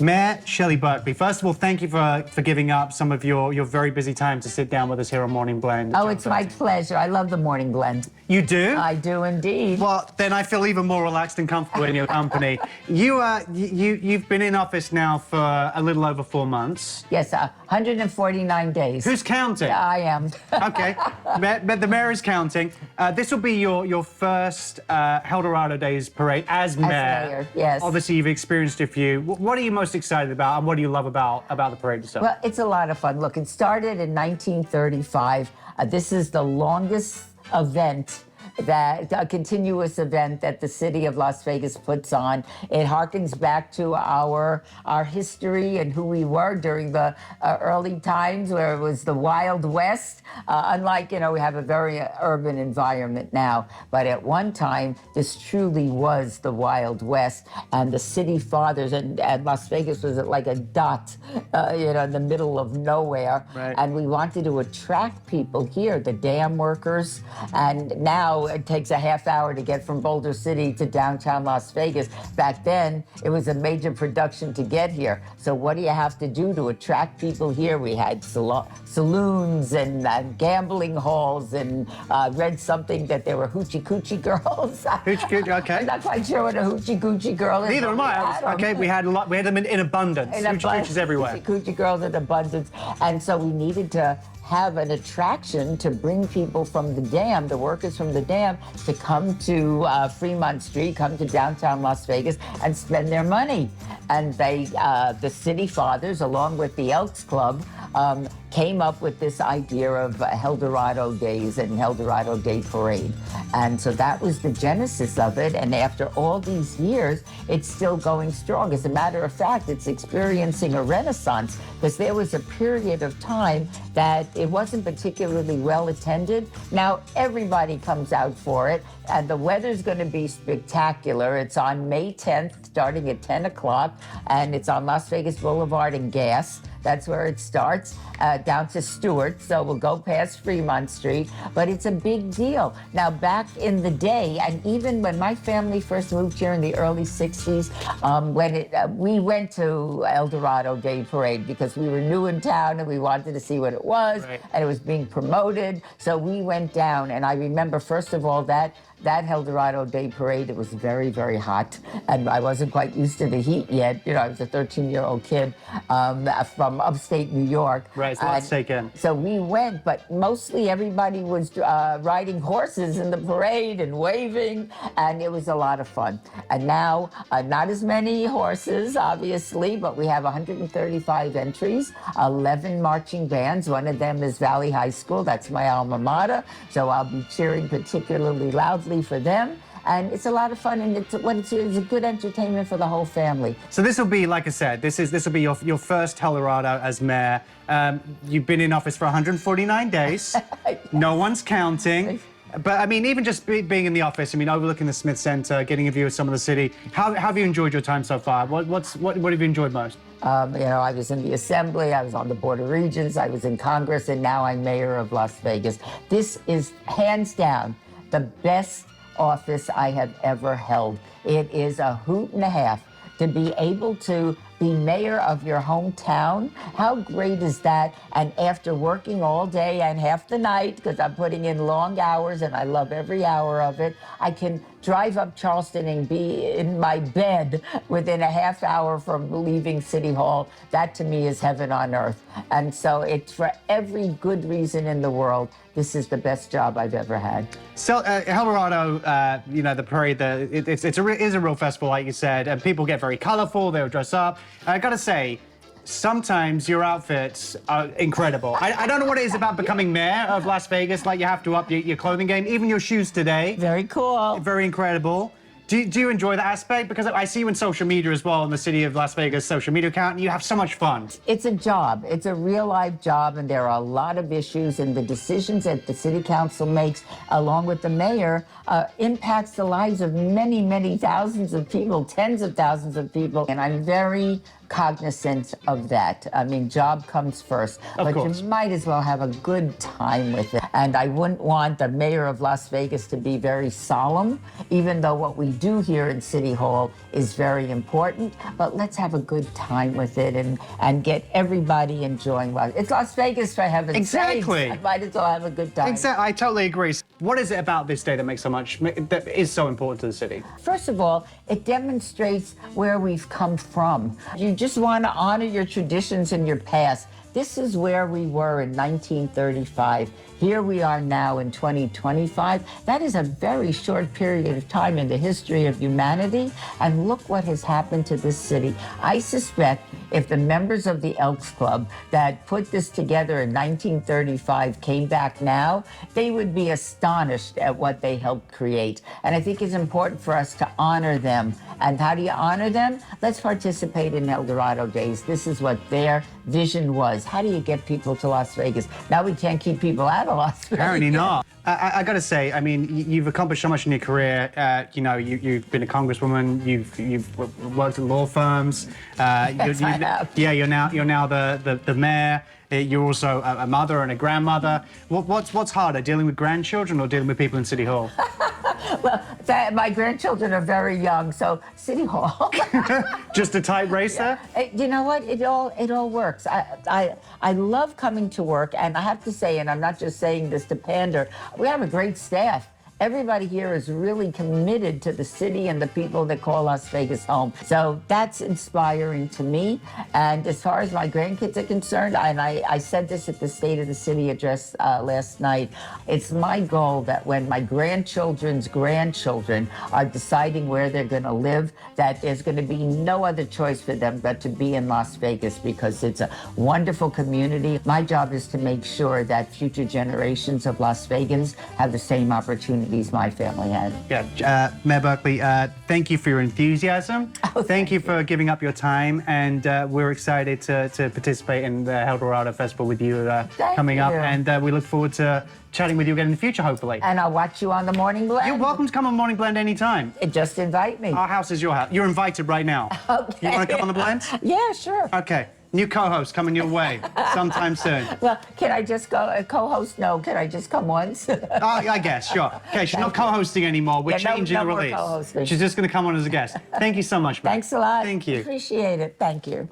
Mayor Shelley Berkley, first of all, thank you for giving up some of your very busy time to sit down with us here on Morning Blend. Oh, it's my pleasure. I love the Morning Blend. You do? I do indeed. Well, then I feel even more relaxed and comfortable in your company. You've been in office now for a little over 4 months. Yes, 149 days. Who's counting? I am. Okay, the mayor is counting. This will be your first Helldorado Days parade as mayor. As mayor, yes. Obviously, you've experienced a few. What are you most excited about, and what do you love about the parade itself? Well, it's a lot of fun. Look, it started in 1935. This is the longest event, a continuous event that the city of Las Vegas puts on. It harkens back to our history and who we were during the early times where it was the Wild West. Unlike, we have a very urban environment now, but at one time, this truly was the Wild West. And the city fathers, and Las Vegas was like a dot, in the middle of nowhere. Right. And we wanted to attract people here, the dam workers, and now it takes a half hour to get from Boulder City to downtown Las Vegas. Back then, it was a major production to get here. So what do you have to do to attract people here? We had saloons and gambling halls, and read something that there were hoochie-coochie girls. Hoochie-coochie, okay. I'm not quite sure what a hoochie-coochie girl is. Neither am I. Okay, we had them in abundance. Hoochie-coochies everywhere. Hoochie-coochie girls in abundance. And so we needed to have an attraction to bring people from the dam, the workers from the dam, to come to Fremont Street, come to downtown Las Vegas and spend their money. And the city fathers, along with the Elks Club, came up with this idea of Helldorado Days and Helldorado Day Parade. And so that was the genesis of it. And after all these years, it's still going strong. As a matter of fact, it's experiencing a renaissance, because there was a period of time that it wasn't particularly well attended. Now everybody comes out for it, and the weather's going to be spectacular. It's on May 10th, starting at 10 o'clock, and it's on Las Vegas Boulevard and Gas. That's where it starts, down to Stewart, so we'll go past Fremont Street, but it's a big deal. Now, back in the day, and even when my family first moved here in the early 60s, we went to Helldorado Day Parade because we were new in town and we wanted to see what it was, right. And it was being promoted, so we went down, and I remember, first of all, that Helldorado Day Parade, it was very, very hot, and I wasn't quite used to the heat yet. I was a 13-year-old kid from upstate New York. Right, so let's take in. So we went, but mostly everybody was riding horses in the parade and waving, and it was a lot of fun. And now, not as many horses, obviously, but we have 135 entries, 11 marching bands. One of them is Valley High School. That's my alma mater, so I'll be cheering particularly loudly for them. And it's a lot of fun, and it's a good entertainment for the whole family. So this will be, like I said, this will be your first Helldorado as mayor. You've been in office for 149 days. No one's counting. But I mean, even just being in the office, overlooking the Smith Center, getting a view of some of the city. How have you enjoyed your time so far? What have you enjoyed most? I was in the Assembly, I was on the Board of Regents, I was in Congress, and now I'm mayor of Las Vegas. This is hands down the best office I have ever held. It is a hoot and a half to be able to be mayor of your hometown. How great is that? And after working all day and half the night, because I'm putting in long hours and I love every hour of it, I can drive up Charleston and be in my bed within a half hour from leaving City Hall. That to me is heaven on earth. And so it's for every good reason in the world, this is the best job I've ever had. So Helldorado, the parade, it is a real festival, like you said, and people get very colorful, they'll dress up. I gotta say, sometimes your outfits are incredible. I don't know what it is about becoming mayor of Las Vegas, like you have to up your clothing game, even your shoes today. Very cool. Very incredible. Do you enjoy that aspect? Because I see you in social media as well, in the city of Las Vegas social media account, and you have so much fun. It's a job. It's a real life job, and there are a lot of issues, and the decisions that the city council makes, along with the mayor, impacts the lives of many, many thousands of people, tens of thousands of people. And I'm very cognizant of that. I mean, job comes first, but course. you might as well have a good time with it. And I wouldn't want the mayor of Las Vegas to be very solemn, even though what we do here in City Hall is very important. But let's have a good time with it and get everybody enjoying life. It's Las Vegas, for heaven's Exactly. sakes. Might as well have a good time. Exactly. I totally agree. What is it about this day that makes that is so important to the city? First of all, it demonstrates where we've come from. You just want to honor your traditions and your past. This is where we were in 1935. Here we are now in 2025. That is a very short period of time in the history of humanity. And look what has happened to this city. I suspect if the members of the Elks Club that put this together in 1935 came back now, they would be astonished at what they helped create. And I think it's important for us to honor them. And how do you honor them? Let's participate in Helldorado Days. This is what their vision was. How do you get people to Las Vegas? Now we can't keep people out of Las Vegas. Apparently not. I got to say, I mean, you've accomplished so much in your career. You've been a congresswoman. You've worked at law firms. Yes, I have. Yeah, you're now the mayor. You're also a mother and a grandmother. What's harder, dealing with grandchildren or dealing with people in City Hall? Well, my grandchildren are very young, so City Hall. Just a tight race there? You know what? It all works. I love coming to work, and I have to say, and I'm not just saying this to pander, we have a great staff. Everybody here is really committed to the city and the people that call Las Vegas home. So that's inspiring to me. And as far as my grandkids are concerned, and I said this at the State of the City address last night, it's my goal that when my grandchildren's grandchildren are deciding where they're going to live, that there's going to be no other choice for them but to be in Las Vegas because it's a wonderful community. My job is to make sure that future generations of Las Vegans have the same opportunities my family had. Yeah, Mayor Berkley, thank you for your enthusiasm. Oh, thank you for giving up your time, and we're excited to participate in the Helldorado Festival with you coming up, and we look forward to chatting with you again in the future, hopefully. And I'll watch you on the Morning Blend. You're welcome to come on Morning Blend anytime. Just invite me. Our house is your house. You're invited right now. Okay. You want to come on the Blend? Yeah, sure. Okay. New co-host coming your way sometime soon. Well, can I just go co-host? No, can I just come once? I guess, sure. Okay, she's not co-hosting anymore. We're Yeah, changing no the more release. co-hosting. She's just going to come on as a guest. Thank you so much, Matt. Thanks a lot. Thank you. Appreciate it. Thank you.